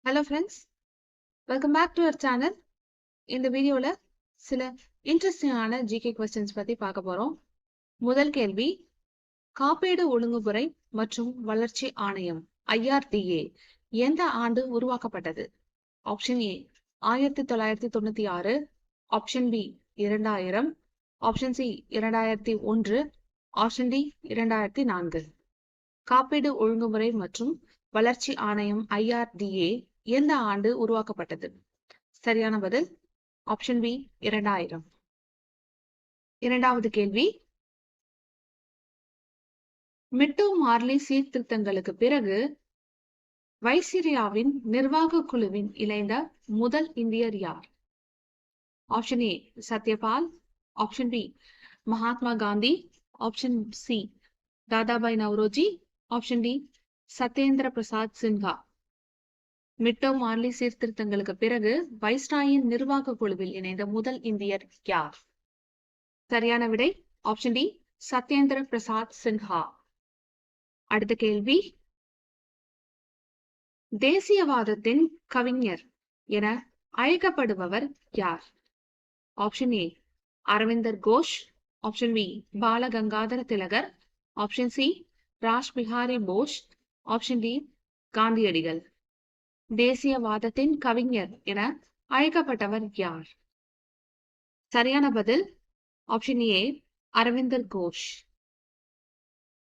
Hello friends, welcome back to our channel. இந்த வீடியோல சில இன்ட்ரெஸ்டிங்கான ஜிகே கொஸ்டின்ஸ் பத்தி பார்க்க போறோம். முதல் கேள்வி, காப்பீடு ஒழுங்குமுறை மற்றும் வளர்ச்சி ஆணையம் IRDA எந்த ஆண்டு உருவாக்கப்பட்டது? Option A 1996, option B 2000, option C 2001, option D 2004. காப்பீடு ஒழுங்குமுறை மற்றும் வளர்ச்சி ஆணையம் IRDA எந்த ஆண்டு உருவாக்கப்பட்டது? சரியான பதில் ஆப்ஷன் பி 2000. இரண்டாவது கேள்வி, மிட்டு மார்லி சீர்திருத்தங்களுக்கு பிறகு வைசிரியாவின் நிர்வாக குழுவின் இணைந்த முதல் இந்தியர் யார்? Option A Satyapal, option B Mahatma Gandhi, option C Dadabhai Naoroji, option D Satyendra Prasad Sinha. Minto Morley சீர்திருத்தங்களுக்கு பிறகு வைஸ்ராயின் நிர்வாக குழுவில் இணைந்த முதல் இந்தியர் யார்? சரியான விடை ஆப்ஷன் டி சத்யேந்திர பிரசாத் சின்ஹா. அடுத்த கேள்வி, தேசியவாதத்தின் கவிஞர் என அழைக்கப்படுபவர் யார்? ஆப்ஷன் ஏ அரவிந்தர் கோஷ், ஆப்ஷன் பி பாலகங்காதர திலகர், option C Raj Bihari Bose, option D காந்தியடிகள். தேசியவாதத்தின் கவிஞர் என அழைக்கப்பட்டவர் யார்? சரியான பதில் ஆப்ஷன் ஏ அரவிந்தர் கோஷ்.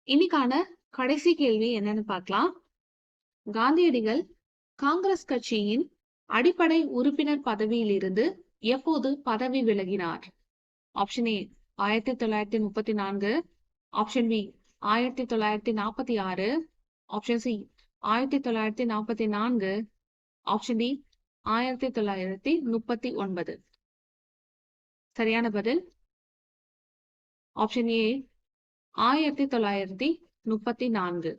இன்னைக்கான கடைசி கேள்வி என்னன்னு பார்க்கலாம். காந்தியடிகள் காங்கிரஸ் கட்சியின் அடிப்படை உறுப்பினர் பதவியில் இருந்து எப்போது பதவி விலகினார்? Option A 1934, option B 1946, option C 1944, option D 1939. சரியான பதில் ஆப்ஷன் ஏ 1934.